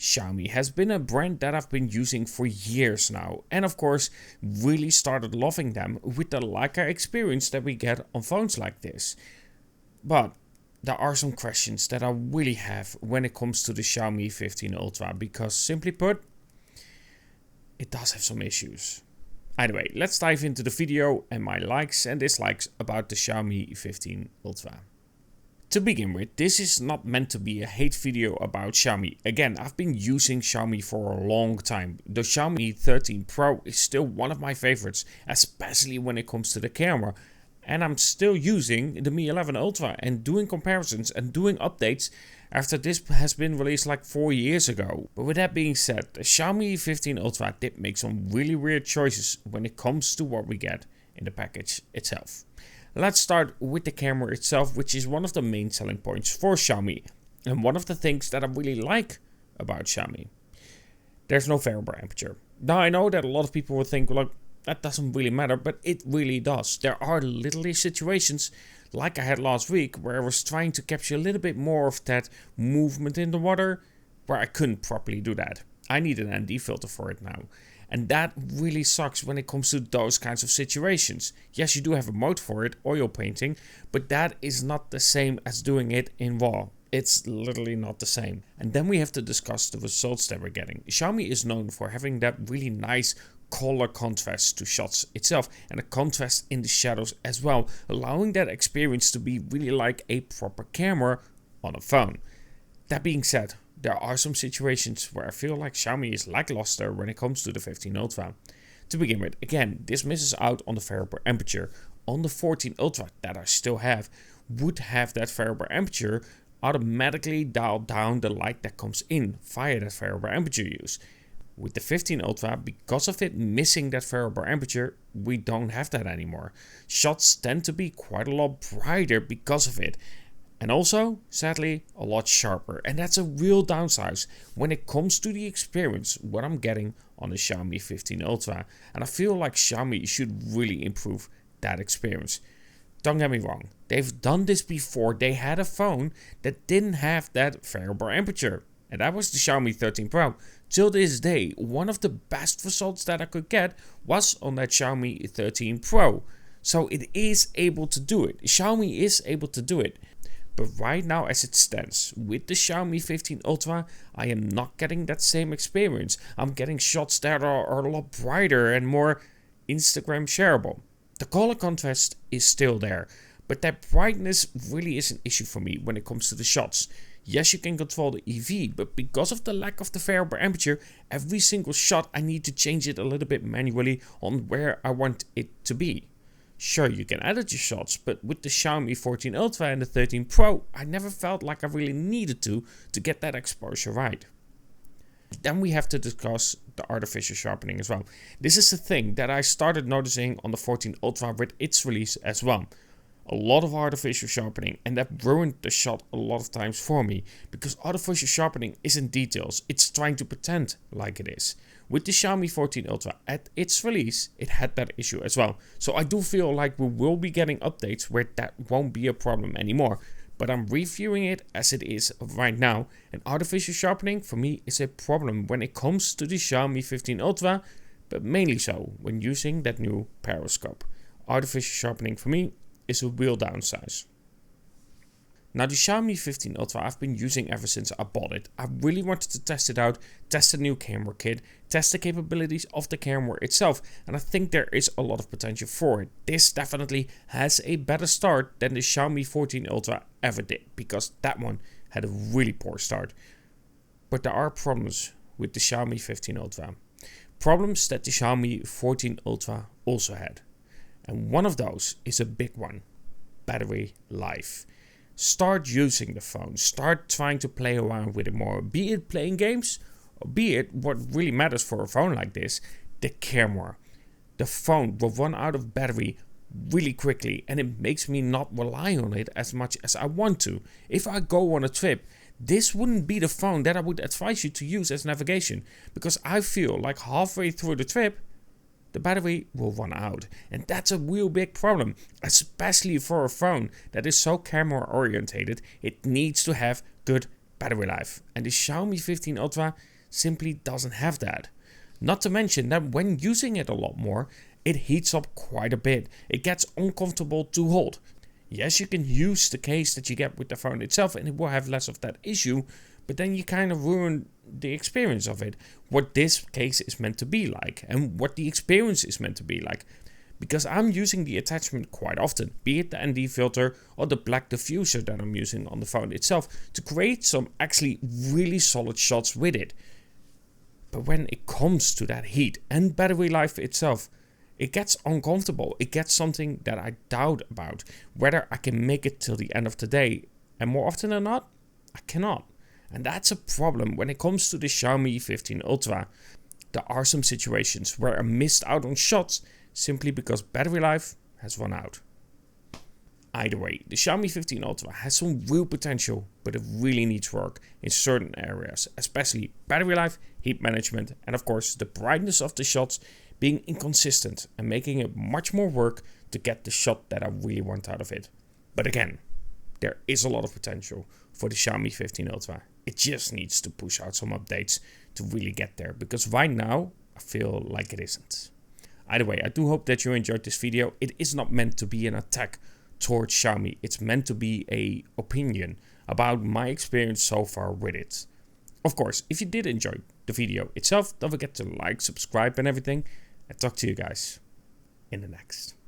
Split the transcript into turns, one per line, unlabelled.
Xiaomi has been a brand that I've been using for years now, and of course really started loving them with the Leica experience that we get on phones like this. But there are some questions that I really have when it comes to the Xiaomi 15 Ultra, because simply put, it does have some issues. Anyway, let's dive into the video and my likes and dislikes about the Xiaomi 15 Ultra. To begin with, this is not meant to be a hate video about Xiaomi. Again, I've been using Xiaomi for a long time. The Xiaomi 13 Pro is still one of my favorites, especially when it comes to the camera. And I'm still using the Mi 11 Ultra and doing comparisons and doing updates after this has been released like 4 years ago. But with that being said, the Xiaomi 15 Ultra did make some really weird choices when it comes to what we get in the package itself. Let's start with the camera itself, which is one of the main selling points for Xiaomi. And one of the things that I really like about Xiaomi. There's no variable aperture. Now I know that a lot of people will think, well, that doesn't really matter, but it really does. There are literally situations like I had last week where I was trying to capture a little bit more of that movement in the water where I couldn't properly do that. I need an ND filter for it now. And that really sucks when it comes to those kinds of situations. Yes, you do have a mode for it, oil painting, but that is not the same as doing it in RAW. It's literally not the same. And then we have to discuss the results that we're getting. Xiaomi is known for having that really nice color contrast to shots itself and a contrast in the shadows as well, allowing that experience to be really like a proper camera on a phone. That being said, there are some situations where I feel like Xiaomi is lackluster when it comes to the 15 Ultra. To begin with, again, this misses out on the variable aperture. On the 14 Ultra that I still have, would have that variable aperture automatically dial down the light that comes in via that variable aperture use. With the 15 Ultra, because of it missing that variable aperture, we don't have that anymore. Shots tend to be quite a lot brighter because of it. And also, sadly, a lot sharper. And that's a real downside when it comes to the experience, what I'm getting on the Xiaomi 15 Ultra. And I feel like Xiaomi should really improve that experience. Don't get me wrong, they've done this before. They had a phone that didn't have that variable aperture. And that was the Xiaomi 13 Pro. Till this day, one of the best results that I could get was on that Xiaomi 13 Pro. So it is able to do it. Xiaomi is able to do it. But right now as it stands, with the Xiaomi 15 Ultra, I am not getting that same experience. I'm getting shots that are a lot brighter and more Instagram shareable. The color contrast is still there, but that brightness really is an issue for me when it comes to the shots. Yes, you can control the EV, but because of the lack of the variable aperture, every single shot I need to change it a little bit manually on where I want it to be. Sure, you can edit your shots, but with the Xiaomi 14 Ultra and the 13 Pro, I never felt like I really needed to get that exposure right. Then we have to discuss the artificial sharpening as well. This is the thing that I started noticing on the 14 Ultra with its release as well. A lot of artificial sharpening, and that ruined the shot a lot of times for me, because artificial sharpening isn't details, it's trying to pretend like it is. With the Xiaomi 14 Ultra at its release, it had that issue as well. So I do feel like we will be getting updates where that won't be a problem anymore. But I'm reviewing it as it is right now, and artificial sharpening for me is a problem when it comes to the Xiaomi 15 Ultra, but mainly so when using that new periscope. Artificial sharpening for me is a real downside. Now the Xiaomi 15 Ultra I've been using ever since I bought it. I really wanted to test it out, test the new camera kit, test the capabilities of the camera itself, and I think there is a lot of potential for it. This definitely has a better start than the Xiaomi 14 Ultra ever did, because that one had a really poor start. But there are problems with the Xiaomi 15 Ultra. Problems that the Xiaomi 14 Ultra also had. And one of those is a big one: battery life. Start using the phone, start trying to play around with it more, be it playing games, or be it what really matters for a phone like this, the camera. The phone will run out of battery really quickly, and it makes me not rely on it as much as I want to. If I go on a trip, this wouldn't be the phone that I would advise you to use as navigation, because I feel like halfway through the trip, the battery will run out. And that's a real big problem, especially for a phone that is so camera orientated. It needs to have good battery life, and the Xiaomi 15 Ultra simply doesn't have that. Not to mention that when using it a lot more, it heats up quite a bit. It gets uncomfortable to hold. Yes, you can use the case that you get with the phone itself and it will have less of that issue, but then you kind of ruin the experience of it. What this case is meant to be like and what the experience is meant to be like. Because I'm using the attachment quite often, be it the ND filter or the black diffuser that I'm using on the phone itself to create some actually really solid shots with it. But when it comes to that heat and battery life itself, it gets uncomfortable. It gets something that I doubt about whether I can make it till the end of the day. And more often than not, I cannot. And that's a problem when it comes to the Xiaomi 15 Ultra. There are some situations where I missed out on shots simply because battery life has run out. Either way, the Xiaomi 15 Ultra has some real potential, but it really needs work in certain areas, especially battery life, heat management, and of course the brightness of the shots being inconsistent and making it much more work to get the shot that I really want out of it. But again, there is a lot of potential for the Xiaomi 15 Ultra. It just needs to push out some updates to really get there, because right now I feel like it isn't. Either way, I do hope that you enjoyed this video. It is not meant to be an attack towards Xiaomi. It's meant to be an opinion about my experience so far with it. Of course, if you did enjoy the video itself, don't forget to like, subscribe and everything. And talk to you guys in the next.